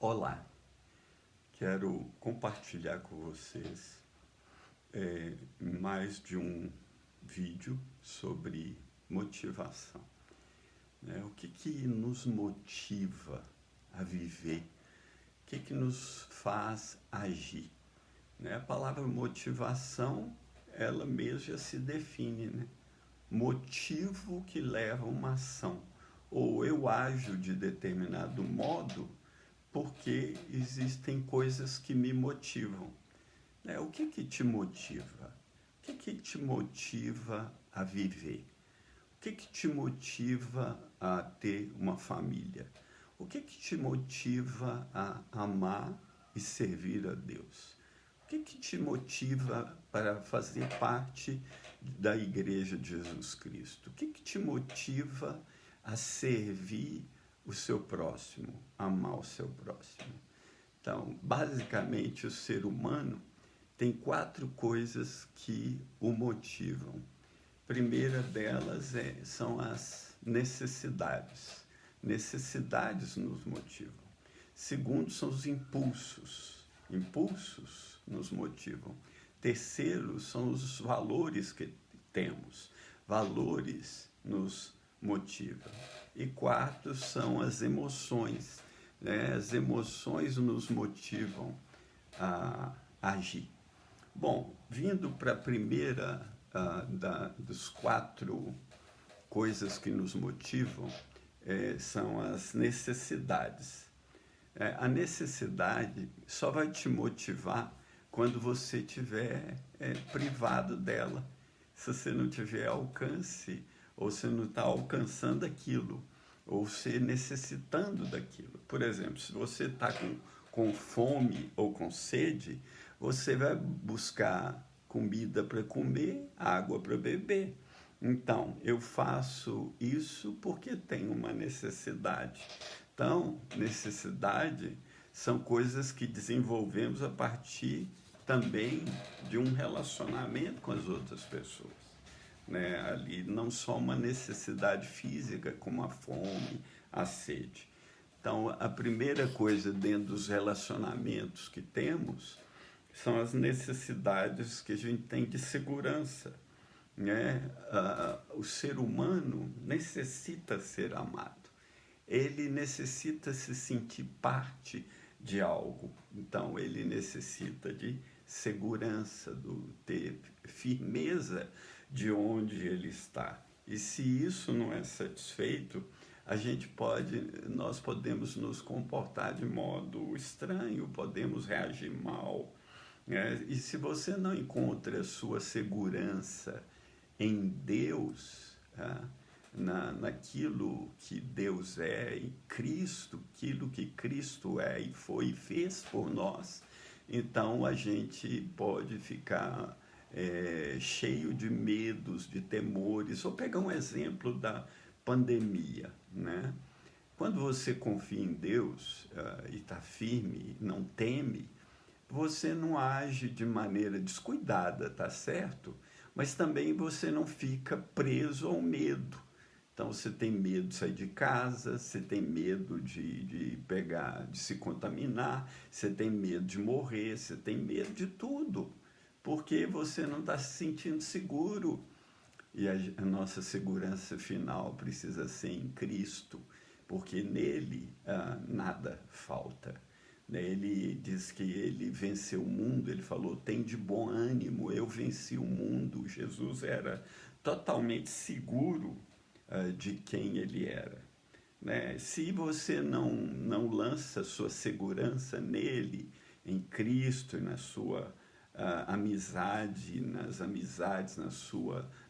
Olá, quero compartilhar com vocês mais de um vídeo sobre motivação. Né? O que nos motiva a viver? O que nos faz agir? Né? A palavra motivação, ela mesma já se define, né? Motivo que leva a uma ação. Ou eu ajo de determinado modo porque existem coisas que me motivam. O que te motiva? O que te motiva a viver? O que te motiva a ter uma família? O que te motiva a amar e servir a Deus? O que te motiva para fazer parte da Igreja de Jesus Cristo? O que te motiva a servir o seu próximo, amar o seu próximo? Então, basicamente, o ser humano tem 4 coisas que o motivam. A primeira delas são as necessidades. Necessidades nos motivam. Segundo, são os impulsos. Impulsos nos motivam. Terceiro, são os valores que temos. Valores nos motivam. E quarto, são as emoções. Né? As emoções nos motivam a agir. Bom, vindo para a primeira dos 4 coisas que nos motivam, são as necessidades. A necessidade só vai te motivar quando você estiver privado dela. Se você não tiver alcance, ou você não está alcançando aquilo, ou você necessitando daquilo. Por exemplo, se você está com fome ou com sede, você vai buscar comida para comer, água para beber. Então, eu faço isso porque tenho uma necessidade. Então, necessidade são coisas que desenvolvemos a partir também de um relacionamento com as outras pessoas. Né? Ali não só uma necessidade física, como a fome, a sede. Então, a primeira coisa dentro dos relacionamentos que temos são as necessidades que a gente tem de segurança. Né? O ser humano necessita ser amado. Ele necessita se sentir parte de algo. Então, ele necessita de segurança, ter firmeza de onde ele está. E se isso não é satisfeito, nós podemos nos comportar de modo estranho, podemos reagir mal. Né? E se você não encontra a sua segurança em Deus, naquilo que Deus é, em Cristo, aquilo que Cristo é e foi e fez por nós, então a gente pode ficar cheio de medos, de temores. Vou pegar um exemplo da pandemia. Né? Quando você confia em Deus e está firme, não teme, você não age de maneira descuidada, tá certo? Mas também você não fica preso ao medo. Então, você tem medo de sair de casa, você tem medo de se contaminar, você tem medo de morrer, você tem medo de tudo, porque você não está se sentindo seguro. E a nossa segurança final precisa ser em Cristo, porque nele nada falta. Ele diz que ele venceu o mundo, ele falou, tem de bom ânimo, eu venci o mundo. Jesus era totalmente seguro de quem ele era. Né? Se você não lança sua segurança nele, em Cristo e na sua amizade, nas amizades,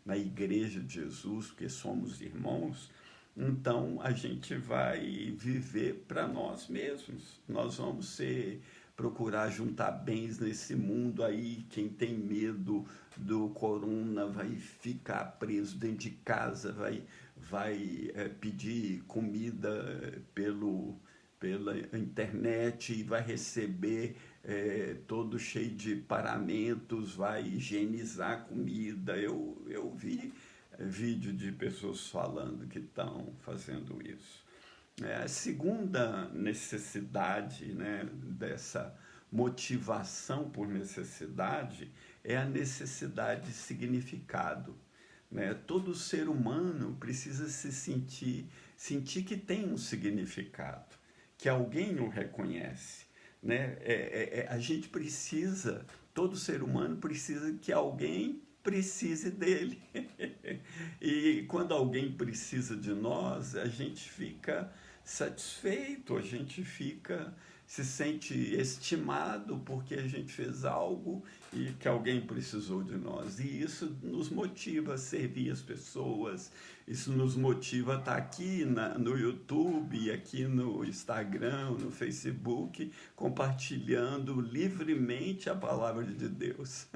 na Igreja de Jesus, porque somos irmãos, então a gente vai viver para nós mesmos. Nós vamos procurar juntar bens nesse mundo aí. Quem tem medo do corona vai ficar preso dentro de casa, vai pedir comida pela internet e vai receber todo cheio de paramentos, vai higienizar a comida. Eu vi vídeo de pessoas falando que estão fazendo isso. A segunda necessidade, né, dessa motivação por necessidade é a necessidade de significado, né? Todo ser humano precisa se sentir que tem um significado, que alguém o reconhece, né? A gente precisa, todo ser humano precisa que alguém precise dele. E quando alguém precisa de nós, a gente fica satisfeito, a gente se sente estimado porque a gente fez algo e que alguém precisou de nós. E isso nos motiva a servir as pessoas, isso nos motiva a estar aqui no YouTube, aqui no Instagram, no Facebook, compartilhando livremente a palavra de Deus.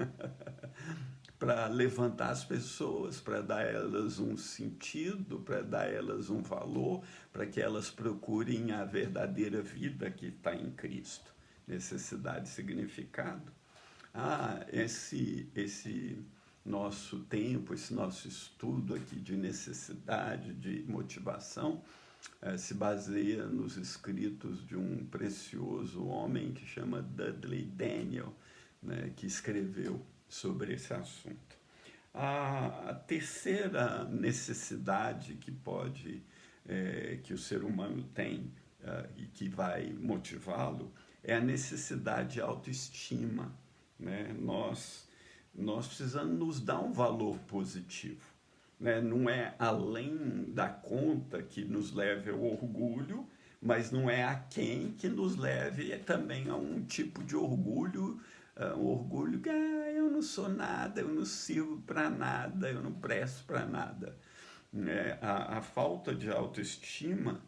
Para levantar as pessoas, para dar a elas um sentido, para dar a elas um valor, para que elas procurem a verdadeira vida que está em Cristo. Necessidade e significado. Esse nosso tempo, esse nosso estudo aqui de necessidade, de motivação, se baseia nos escritos de um precioso homem que chama Dudley Daniel, né, que escreveu sobre esse assunto. A terceira necessidade que o ser humano tem e que vai motivá-lo é a necessidade de autoestima, né? Nós precisamos nos dar um valor positivo, né? Não é além da conta que nos leve ao orgulho, mas não é aquém que nos leve também a um tipo de orgulho, um orgulho que eu não sou nada, eu não sirvo para nada, eu não presto para nada. A falta de autoestima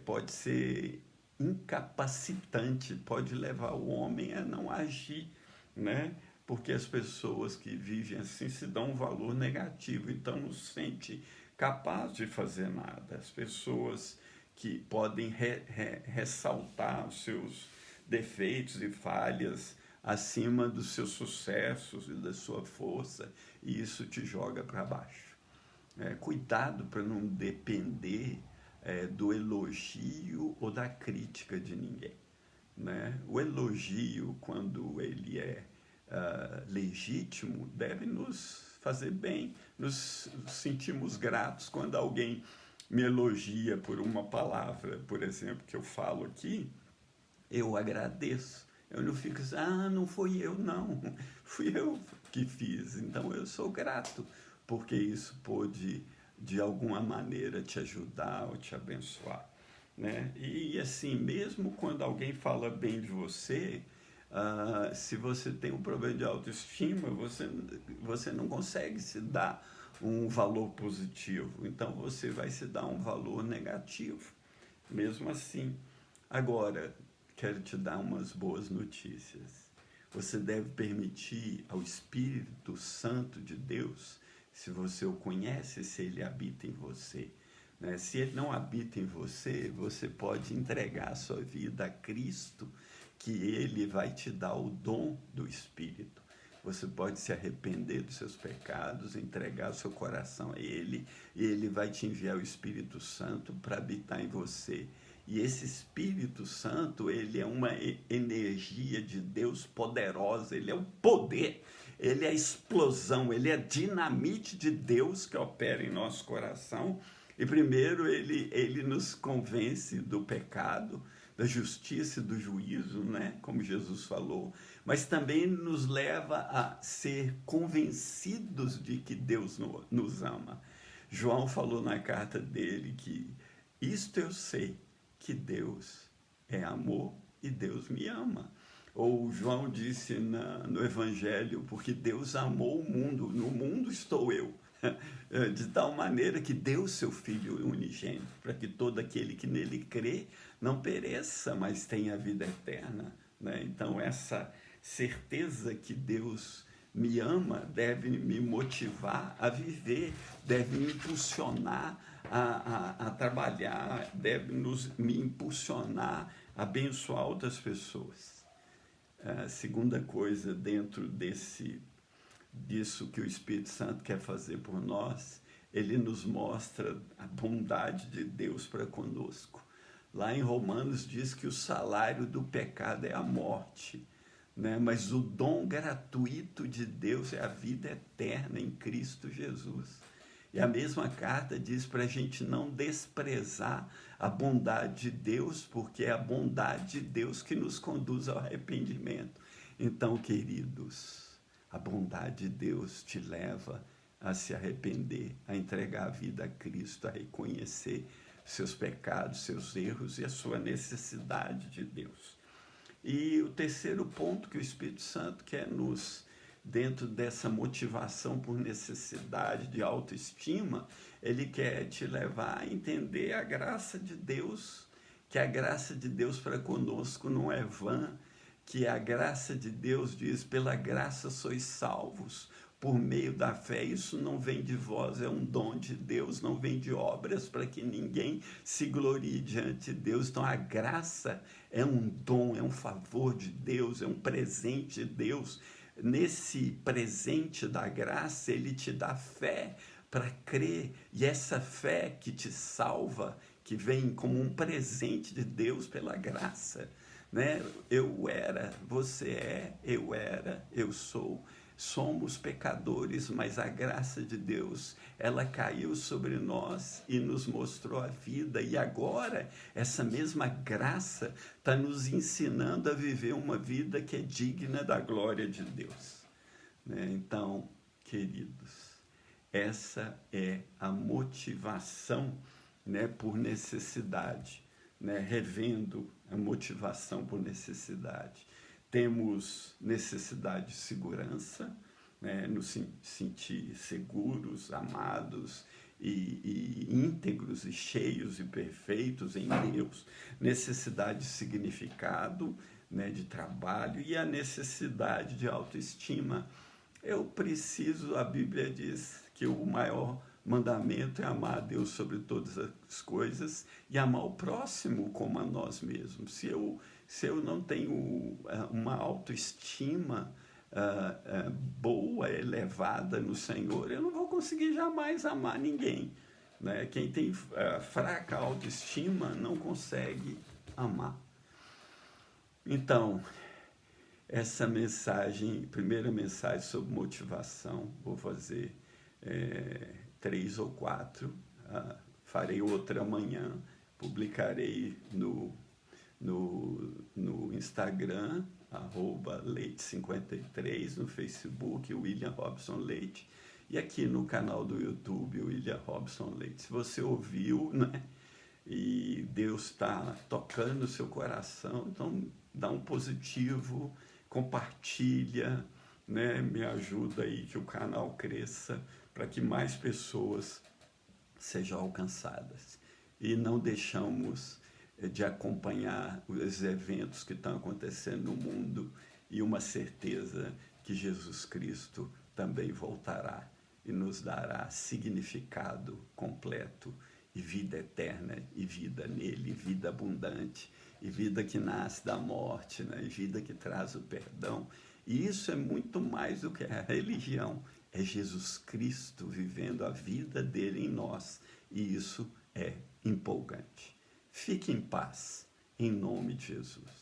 pode ser incapacitante, pode levar o homem a não agir, né? Porque as pessoas que vivem assim se dão um valor negativo, então não se sente capaz de fazer nada. As pessoas que podem ressaltar os seus defeitos e falhas acima dos seus sucessos e da sua força, e isso te joga para baixo. Cuidado para não depender do elogio ou da crítica de ninguém, né? O elogio, quando ele é legítimo, deve nos fazer bem, nos sentimos gratos quando alguém me elogia por uma palavra, por exemplo, que eu falo aqui, eu agradeço. Eu não fico assim, não fui eu, não. Fui eu que fiz. Então, eu sou grato, porque isso pôde, de alguma maneira, te ajudar ou te abençoar, né? E, assim, mesmo quando alguém fala bem de você, se você tem um problema de autoestima, você não consegue se dar um valor positivo. Então, você vai se dar um valor negativo, mesmo assim. Agora, quero te dar umas boas notícias. Você deve permitir ao Espírito Santo de Deus, se você o conhece, se ele habita em você, né? Se ele não habita em você, você pode entregar a sua vida a Cristo, que ele vai te dar o dom do Espírito. Você pode se arrepender dos seus pecados, entregar o seu coração a ele, e ele vai te enviar o Espírito Santo para habitar em você. E esse Espírito Santo, ele é uma energia de Deus poderosa, ele é o poder, ele é a explosão, ele é a dinamite de Deus que opera em nosso coração. E primeiro ele nos convence do pecado, da justiça e do juízo, né? Como Jesus falou, mas também nos leva a ser convencidos de que Deus nos ama. João falou na carta dele que isto eu sei, que Deus é amor e Deus me ama. Ou João disse no Evangelho, porque Deus amou o mundo, no mundo estou eu, de tal maneira que deu seu Filho unigênito, para que todo aquele que nele crê não pereça, mas tenha vida eterna, né? Então, essa certeza que Deus me ama deve me motivar a viver, deve me impulsionar a trabalhar, deve me impulsionar a abençoar outras pessoas. A segunda coisa dentro disso que o Espírito Santo quer fazer por nós ele nos mostra a bondade de Deus para conosco. Lá em Romanos diz que o salário do pecado é a morte, né? Mas o dom gratuito de Deus é a vida eterna em Cristo Jesus. E a mesma carta diz para a gente não desprezar a bondade de Deus, porque é a bondade de Deus que nos conduz ao arrependimento. Então, queridos, a bondade de Deus te leva a se arrepender, a entregar a vida a Cristo, a reconhecer seus pecados, seus erros e a sua necessidade de Deus. E o terceiro ponto que o Espírito Santo quer nos, dentro dessa motivação por necessidade de autoestima, ele quer te levar a entender a graça de Deus, que a graça de Deus para conosco não é vã, que a graça de Deus diz, pela graça sois salvos, por meio da fé. Isso não vem de vós, é um dom de Deus, não vem de obras para que ninguém se glorie diante de Deus. Então a graça é um dom, é um favor de Deus, é um presente de Deus. Nesse presente da graça, ele te dá fé para crer, e essa fé que te salva, que vem como um presente de Deus pela graça, né? Eu era, você é, eu era, eu sou. Somos pecadores, mas a graça de Deus, ela caiu sobre nós e nos mostrou a vida. E agora, essa mesma graça está nos ensinando a viver uma vida que é digna da glória de Deus, né? Então, queridos, essa é a motivação, né, por necessidade, né? Revendo a motivação por necessidade. Temos necessidade de segurança, né, nos sentir seguros, amados e íntegros e cheios e perfeitos em Deus. Necessidade de significado, né, de trabalho, e a necessidade de autoestima. Eu preciso, a Bíblia diz que o maior mandamento é amar a Deus sobre todas as coisas e amar o próximo como a nós mesmos. Se eu não tenho uma autoestima boa, elevada no Senhor, eu não vou conseguir jamais amar ninguém, né? Quem tem fraca autoestima não consegue amar. Então, essa mensagem, primeira mensagem sobre motivação, vou fazer 3 ou 4, farei outra amanhã, publicarei no Instagram, @leite53, no Facebook, William Robson Leite, e aqui no canal do YouTube, William Robson Leite. Se você ouviu, né, e Deus está tocando o seu coração, então dá um positivo, compartilha, né, me ajuda aí que o canal cresça, para que mais pessoas sejam alcançadas. E não deixamos de acompanhar os eventos que estão acontecendo no mundo, e uma certeza que Jesus Cristo também voltará e nos dará significado completo e vida eterna, e vida nele, vida abundante, e vida que nasce da morte, né? E vida que traz o perdão. E isso é muito mais do que a religião, é Jesus Cristo vivendo a vida dele em nós, e isso é empolgante. Fique em paz, em nome de Jesus.